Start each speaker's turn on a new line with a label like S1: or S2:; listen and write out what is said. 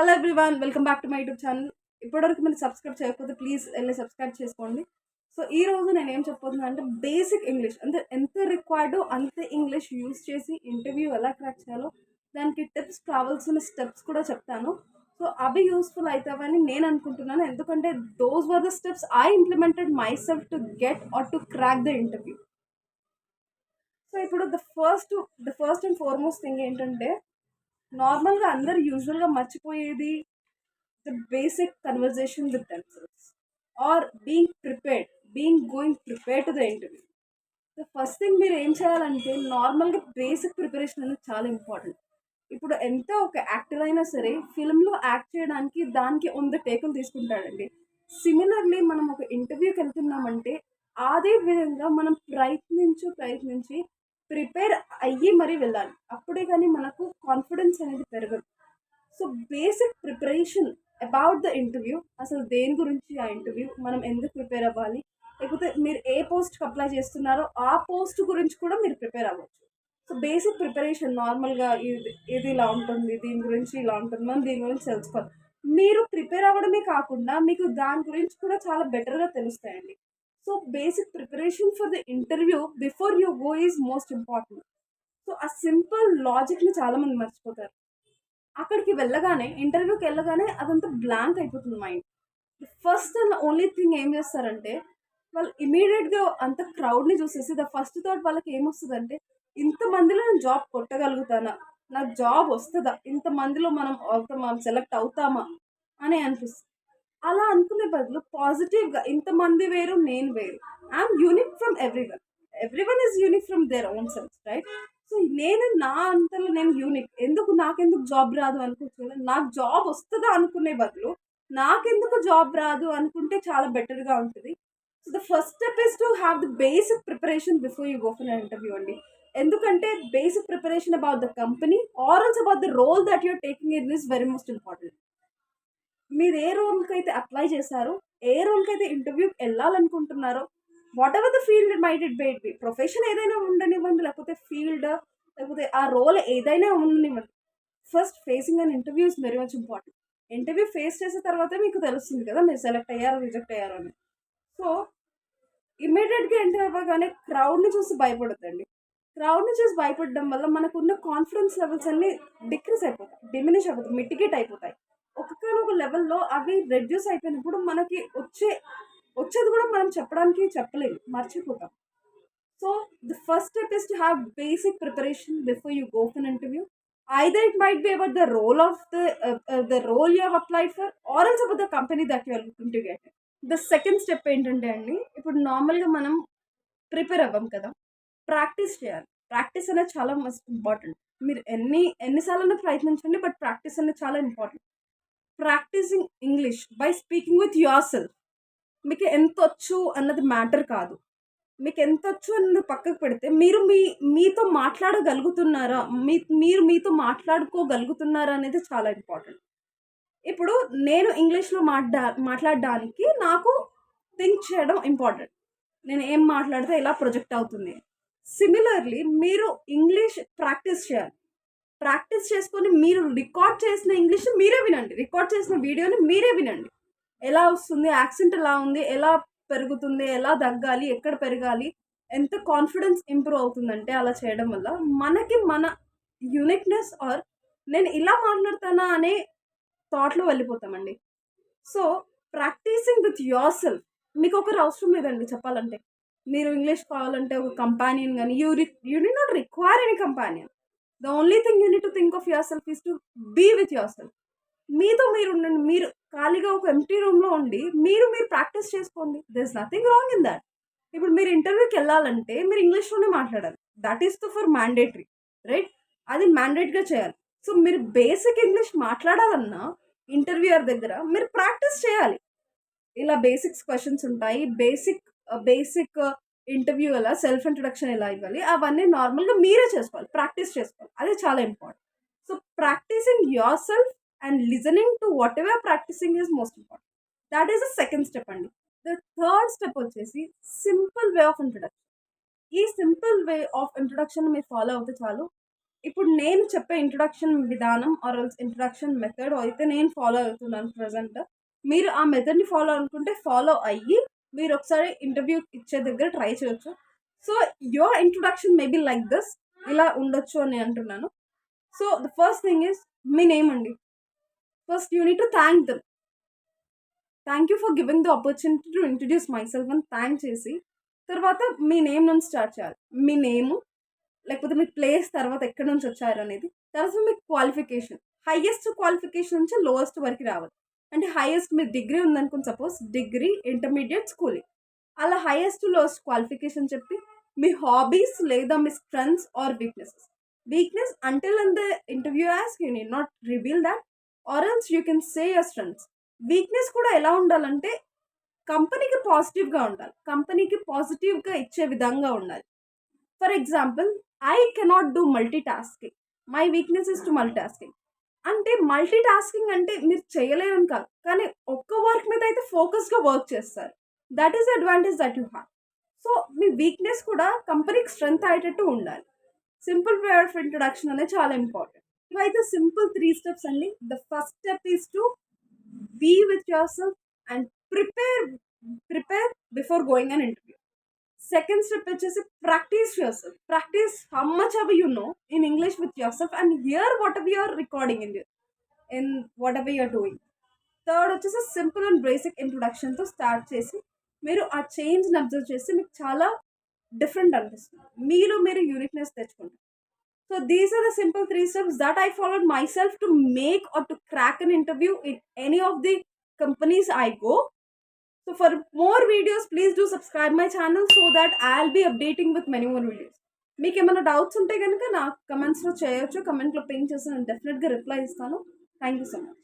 S1: Hello everyone, welcome back to my YouTube channel. ఇప్పటివరకు మీరు subscribe చేయకపోతే ప్లీజ్ వెళ్ళి సబ్స్క్రైబ్ చేసుకోండి. సో ఈ రోజు నేను ఏం చెప్పబోతున్నా అంటే బేసిక్ ఇంగ్లీష్ అంటే ఎంత రిక్వైర్డో అంతే ఇంగ్లీష్ యూస్ చేసి ఇంటర్వ్యూ ఎలా క్రాక్ చేయాలో దానికి టిప్స్, కావాల్సిన స్టెప్స్ కూడా చెప్తాను. సో అవి యూస్ఫుల్ అవుతావని నేను అనుకుంటున్నాను, ఎందుకంటే those were the steps I implemented myself to get or to crack the interview. So ఇప్పుడు the first and foremost thing ఏంటంటే, నార్మల్గా అందరు యూజువల్గా మర్చిపోయేది the basic conversation with themselves or being going prepared to the interview. The first thing మీరు ఏం చేయాలంటే, నార్మల్గా basic preparation అనేది చాలా ఇంపార్టెంట్. ఇప్పుడు ఎంత ఒక యాక్టర్ అయినా సరే ఫిల్మ్లో యాక్ట్ చేయడానికి దానికి టేకులు తీసుకుంటాడండి. సిమిలర్లీ మనం ఒక ఇంటర్వ్యూకి వెళ్తున్నామంటే అదే విధంగా మనం ప్రయత్నించి ప్రిపేర్ అయ్యి మరీ వెళ్ళాలి. అప్పుడే కానీ మనకు కాన్ఫిడెన్స్ అనేది పెరగదు. So basic preparation about the interview, అసలు దేని గురించి ఆ ఇంటర్వ్యూ, మనం ఎందుకు ప్రిపేర్ అవ్వాలి, లేకపోతే మీరు ఏ పోస్ట్కి అప్లై చేస్తున్నారో ఆ పోస్ట్ గురించి కూడా మీరు ప్రిపేర్ అవ్వచ్చు. సో బేసిక్ ప్రిపరేషన్ నార్మల్గా ఇది ఇలా ఉంటుంది, దీని గురించి ఇలా ఉంటుంది, మనం దీని గురించి తెలుసుకోవాలి. మీరు ప్రిపేర్ అవ్వడమే కాకుండా మీకు దాని గురించి కూడా చాలా బెటర్గా తెలుస్తాయండి. So basic preparation for the interview before you go is most important. So ఆ సింపుల్ లాజిక్ని చాలామంది మర్చిపోతారు. అక్కడికి వెళ్ళగానే, ఇంటర్వ్యూకి వెళ్ళగానే అదంతా బ్లాంక్ అయిపోతుంది mind. First and only thing ఏం చేస్తారంటే, వాళ్ళు ఇమీడియట్గా అంత క్రౌడ్ని చూసేసి ద ఫస్ట్ థాట్ వాళ్ళకి ఏమొస్తుందంటే, ఇంతమందిలో నేను జాబ్ కొట్టగలుగుతానా, నాకు జాబ్ వస్తుందా, ఇంతమందిలో మనం సెలెక్ట్ అవుతామా అని అనిపిస్తుంది. అలా అనుకునే బదులు పాజిటివ్గా, ఇంతమంది వేరు నేను వేరు, I'm unique from everyone is unique from their own cells, right? So నేను నా అంతలో నేను యూనిక్, నాకెందుకు జాబ్ రాదు అనుకోవచ్చు కదా. నాకు జాబ్ వస్తుందా అనుకునే బదులు నాకెందుకు జాబ్ రాదు అనుకుంటే చాలా బెటర్గా ఉంటుంది. So the first step is to have the basic preparation before you go for interview అండి. ఎందుకంటే basic preparation about the company or also about the role that you're taking in is very most important. మీరు ఏ రోల్కి అయితే apply చేశారో, ఏ రోల్కి అయితే ఇంటర్వ్యూకి వెళ్ళాలనుకుంటున్నారో, whatever the field might it be, profession ఏదైనా ఉండనివ్వండి, లేకపోతే ఫీల్డ్, లేకపోతే ఆ రోల్ ఏదైనా ఉండనివ్వండి, first facing and interview is very much important. Interview face చేసిన తర్వాతే మీకు తెలుస్తుంది కదా మీరు సెలెక్ట్ అయ్యారో రిజెక్ట్ అయ్యారో అని. సో ఇమ్మీడియట్గా ఎంటర్ అవ్వగానే క్రౌడ్ని చూసి భయపడద్దండి. క్రౌడ్ని చూసి భయపడడం వల్ల మనకున్న కాన్ఫిడెన్స్ లెవెల్స్ అన్నీ డిమినిష్ అయిపోతాయి, మిటిగేట్ అయిపోతాయి. ఒక్కొక్క లెవెల్లో అవి రెడ్యూస్ అయిపోయినప్పుడు మనకి వచ్చేది కూడా మనం చెప్పలేము, మర్చిపోతాం. So the first step is to have basic preparation before you go for interview. Either it might be about the role of the role you have applied for, or else about the company that you are looking to get. The second step ఏంటంటే అండి, ఇప్పుడు నార్మల్గా మనం prepare అవ్వం కదా, practice చేయాలి. Practice అనేది చాలా must important. మీరు ఎన్నిసార్లు ప్రయత్నించండి, బట్ ప్రాక్టీస్ అనేది చాలా important. Practicing English by speaking with yourself. మీకు ఎంత వచ్చు అన్నది మ్యాటర్ కాదు. మీకు ఎంత వచ్చు అన్నది పక్కకు పెడితే, మీరు మీతో మాట్లాడగలుగుతున్నారా, మీరు మీతో మాట్లాడుకోగలుగుతున్నారా అనేది చాలా ఇంపార్టెంట్. ఇప్పుడు నేను ఇంగ్లీష్లో మాట్లాడడానికి నాకు థింక్ చేయడం ఇంపార్టెంట్. నేను ఏం మాట్లాడితే ఎలా ప్రొజెక్ట్ అవుతుంది. సిమిలర్లీ మీరు ఇంగ్లీష్ ప్రాక్టీస్ చేయాలి. ప్రాక్టీస్ చేసుకొని మీరు రికార్డ్ చేసిన ఇంగ్లీష్ మీరే వినండి, రికార్డ్ చేసిన వీడియోని మీరే వినండి. ఎలా వస్తుంది, యాక్సెంట్ ఎలా ఉంది, ఎలా పెరుగుతుంది, ఎలా తగ్గాలి, ఎక్కడ పెరగాలి, ఎంత కాన్ఫిడెన్స్ ఇంప్రూవ్ అవుతుందంటే అలా చేయడం వల్ల మనకి మన యూనిక్నెస్ ఆర్ నేను ఇలా మాట్లాడతానా అనే థాట్లో వెళ్ళిపోతామండి. So practicing with yourself, మీకు ఒకరు అవసరం లేదండి చెప్పాలంటే. మీరు ఇంగ్లీష్ కావాలంటే ఒక కంపానియన్ కానీ, you do not require any companion. The only thing you need to think of yourself is to be with yourself. మీతో మీరు ఉండండి. మీరు ఖాళీగా ఒక ఎంప్టీ రూమ్లో ఉండి మీరు ప్రాక్టీస్ చేసుకోండి. There is nothing wrong in that. ఇప్పుడు మీరు ఇంటర్వ్యూకి వెళ్ళాలంటే మీరు ఇంగ్లీష్లోనే మాట్లాడాలి. That is for mandatory, right? అది మ్యాండేట్గా చేయాలి. సో మీరు బేసిక్ ఇంగ్లీష్ మాట్లాడాలన్నా ఇంటర్వ్యూయర్ దగ్గర మీరు ప్రాక్టీస్ చేయాలి. ఇలా బేసిక్స్ క్వశ్చన్స్ ఉంటాయి, బేసిక్ ఇంటర్వ్యూ ఎలా, సెల్ఫ్ ఇంట్రడక్షన్ ఎలా ఇవ్వాలి, అవన్నీ నార్మల్గా మీరే చేసుకోవాలి, ప్రాక్టీస్ చేసుకోవాలి. అది చాలా important. So practicing yourself and listening to whatever practicing is most important. That is the second step అండి. ద థర్డ్ స్టెప్ వచ్చేసి సింపుల్ వే ఆఫ్ ఇంట్రడక్షన్. ఈ సింపుల్ వే ఆఫ్ ఇంట్రడక్షన్ మీరు follow అవుతే చాలు, ఇప్పుడు నేను చెప్పే introduction విధానం ఆర్ ఎల్స్ ఇంట్రొడక్షన్ మెథడ్ అయితే నేను ఫాలో అవుతున్నాను ప్రజెంట్. మీరు ఆ మెథడ్ని ఫాలో అనుకుంటే ఫాలో అయ్యి మీరు ఒకసారి ఇంటర్వ్యూ ఇచ్చే దగ్గర ట్రై చేయొచ్చు. So your introduction may be like this, ఇలా ఉండొచ్చు అని అంటున్నాను. So the first thing is మీ నేమ్ అండి. First you need to thank them. Thank you for giving the opportunity to introduce myself అని థ్యాంక్ చేసి తర్వాత మీ నేమ్ నుంచి స్టార్ట్ చేయాలి. మీ నేము, లేకపోతే మీ ప్లేస్, తర్వాత ఎక్కడి నుంచి వచ్చారు అనేది, తర్వాత మీ క్వాలిఫికేషన్, హైయెస్ట్ క్వాలిఫికేషన్ నుంచి లోయెస్ట్ వరకు రావాలి. అంటే హైయెస్ట్ మీ డిగ్రీ ఉందనుకుని సపోజ్, డిగ్రీ, ఇంటర్మీడియట్, స్కూలింగ్, అలా హైయెస్ట్ లోయెస్ట్ క్వాలిఫికేషన్ చెప్పి మీ హాబీస్ లేదా మీ strengths or weaknesses. Weakness until in the interview as you need not reveal that, or else you can say your strengths. Weakness కూడా ఎలా ఉండాలంటే కంపెనీకి పాజిటివ్గా ఉండాలి, కంపెనీకి పాజిటివ్గా ఇచ్చే విధంగా ఉండాలి. For example, I cannot do multi tasking, my weakness is to multi tasking. అంటే మల్టీ టాస్కింగ్ అంటే మీరు చేయలేరని కాదు, కానీ ఒక్క వర్క్ మీద అయితే ఫోకస్గా వర్క్ చేస్తారు. That is advantage that you have. So me weakness కూడా కంపెనీకి స్ట్రెంగ్త్ అయ్యేటట్టు ఉండాలి. సింపుల్ వే ఆఫ్ ఇంట్రొడక్షన్ అనేది చాలా ఇంపార్టెంట్. ఇవైతే సింపుల్ 3 steps అండి. The first step is to be with yourself and prepare before going an interview. Second step వచ్చేసి practice yourself. Practice how much ever you know in English with yourself and hear whatever you're recording in whatever you're doing. Third వచ్చేసి simple and basic ఇంట్రొడక్షన్తో start చేసి మీరు ఆ చేంజ్ని observe చేసి మీకు చాలా different అనిపిస్తుంది, మీలో మీరు యూనిక్నెస్ తెచ్చుకుంటారు. So these are the simple 3 steps that I followed myself to make or to crack an interview in any of the companies I go. So for more videos, please do subscribe my channel so that I'll be updating with many more videos. మీకు ఏమైనా doubts ఉంటే కనుక నాకు కమెంట్స్లో చేయొచ్చు, కమెంట్లో pink చేసి నేను డెఫినెట్గా రిప్లై ఇస్తాను. Thank you so much.